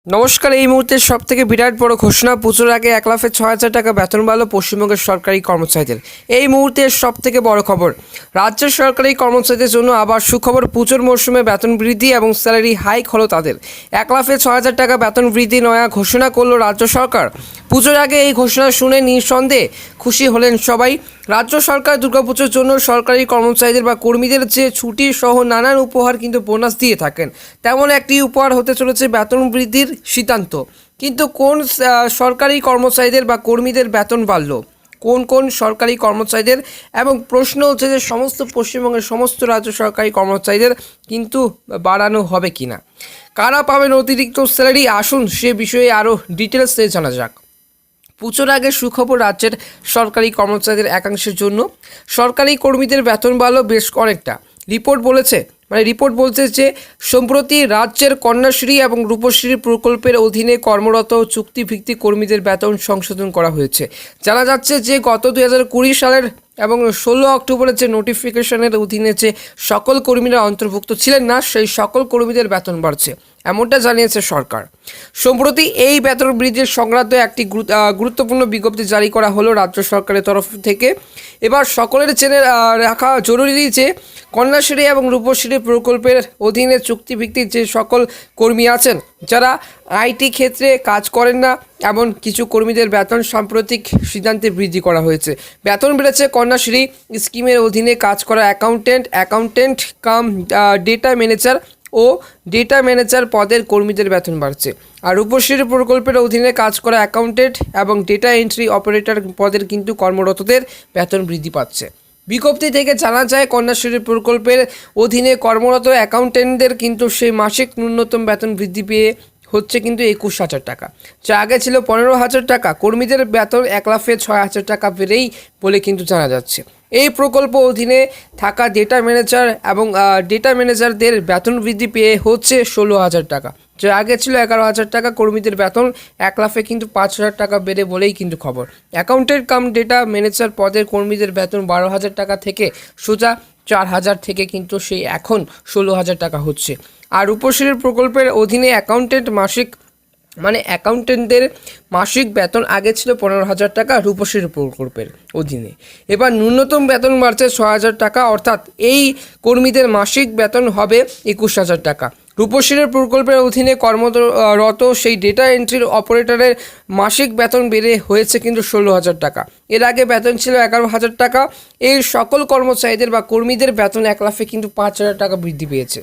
নমস্কার। এই মুহূর্তে সবথেকে বিরাট বড় ঘোষণা, পুজোর আগে 1,06,000 টাকা বেতন বাড়ল পশ্চিমবঙ্গের সরকারি কর্মচারীদের। এই মুহূর্তে সবথেকে বড় খবর, রাজ্যের সরকারি কর্মচারীদের জন্য আবার সুখবর। পুজোর মরশুমে বেতন বৃদ্ধি এবং স্যালারি হাইক হলো তাদের। 1,06,000 টাকা বেতন বৃদ্ধি নয়া ঘোষণা করলো রাজ্য সরকার। পুজোর আগে এই ঘোষণা শুনে নিঃসন্দেহে খুশি হলেন সবাই। রাজ্য সরকার দুর্গাপুজোর জন্য সরকারি কর্মচারীদের বা কর্মীদের যে ছুটি সহ নানান উপহার কিন্তু বোনাস দিয়ে থাকেন, তেমন একটি উপহার হতে চলেছে বেতন বৃদ্ধির সিদ্ধান্ত। কিন্তু কোন সরকারি কর্মচারীদের বা কর্মীদের বেতন বাড়ল, কোন কোন সরকারি কর্মচারীদের, এবং প্রশ্ন হচ্ছে যে সমস্ত পশ্চিমবঙ্গের সমস্ত রাজ্য সরকারি কর্মচারীদের কিন্তু বাড়ানো হবে কিনা, কারা পাবেন অতিরিক্ত স্যালারি, আসুন সে বিষয়ে আরও ডিটেলসে জানা যাক। পুজোর আগে সুখবর রাজ্যের সরকারি কর্মচারীদের একাংশের জন্য। সরকারি কর্মীদের বেতন বাড়ল বেশ অনেকটা। রিপোর্ট বলছে যে সম্প্রতি রাজ্যের কন্যাশ্রী এবং রূপশ্রী প্রকল্পের অধীনে কর্মরত চুক্তিভিত্তিক কর্মীদের বেতন সংশোধন করা হয়েছে। জানা যাচ্ছে যে গত 2020 সালের এবং 16 অক্টোবরের যে নোটিফিকেশনের অধীনে যে সকল কর্মীরা অন্তর্ভুক্ত ছিলেন না, সেই সকল কর্মীদের বেতন বাড়ছে, এমনটা জানিয়েছে সরকার। সম্প্রতি এই বেতন বৃদ্ধির সংক্রান্ত একটি গুরুত্বপূর্ণ বিজ্ঞপ্তি জারি করা হলো রাজ্য সরকারের তরফ থেকে। এবার সকলের জেনে রাখা জরুরি যে কন্যাশ্রী এবং রূপশ্রী প্রকল্পের অধীনে চুক্তিভিত্তিক যে সকল কর্মী আছেন, যারা আইটি ক্ষেত্রে কাজ করেন না, এমন কিছু কর্মীদের বেতন সাম্প্রতিক সিদ্ধান্তে বৃদ্ধি করা হয়েছে। বেতন বেড়েছে কন্যাশ্রী স্কিমের অধীনে কাজ করা অ্যাকাউন্টেন্ট কাম ডেটা ম্যানেজার ও ডেটা ম্যানেজার পদের কর্মীদের বেতন বাড়ছে। আর রূপশ্রী প্রকল্পের অধীনে কাজ করা অ্যাকাউন্টেন্ট এবং ডেটা এন্ট্রি অপারেটর পদের কিন্তু কর্মরতদের বেতন বৃদ্ধি পাচ্ছে। বিজ্ঞপ্তি থেকে জানা যায়, কন্যাশ্রী প্রকল্পের অধীনে কর্মরত অ্যাকাউন্টেন্টদের কিন্তু সেই মাসিক ন্যূনতম বেতন বৃদ্ধি পেয়ে হচ্ছে কিন্তু 21,000 টাকা, যা আগে ছিল 15,000 টাকা। কর্মীদের বেতন 1,06,000 টাকা বেড়েই বলে কিন্তু জানা যাচ্ছে। এই প্রকল্প অধীনে থাকা ডেটা ম্যানেজার এবং ডেটা ম্যানেজারদের বেতন বৃদ্ধি পেয়ে হচ্ছে 16,000 টাকা, যা আগে ছিল 11,000 টাকা। কর্মীদের বেতন 1,00,000-এ কিন্তু 5,000 টাকা বেড়ে বলেই কিন্তু খবর। অ্যাকাউন্টেন্ট কাম ডেটা ম্যানেজার পদের কর্মীদের বেতন 12,000 টাকা থেকে সোজা 4,000 থেকে কিন্তু সেই এখন 16,000 টাকা হচ্ছে। আর রূপশ্রী প্রকল্পের অধীনে অ্যাকাউন্টেন্টদের মাসিক বেতন আগে ছিল 15,000 টাকা রূপশ্রী প্রকল্পের অধীনে। এবার ন্যূনতম বেতন বাড়ছে 6,000 টাকা, অর্থাৎ এই কর্মীদের মাসিক বেতন হবে 21,000 টাকা। রূপশ্রী প্রকল্পের অধীনে কর্মরত সেই ডেটা এন্ট্রির অপারেটরের মাসিক বেতন বেড়ে হয়েছে কিন্তু 16,000 টাকা। এর আগে বেতন ছিল 11,000 টাকা। এই সকল কর্মচারীদের বা কর্মীদের বেতন 1,00,000-এ কিন্তু 5,000 টাকা বৃদ্ধি পেয়েছে।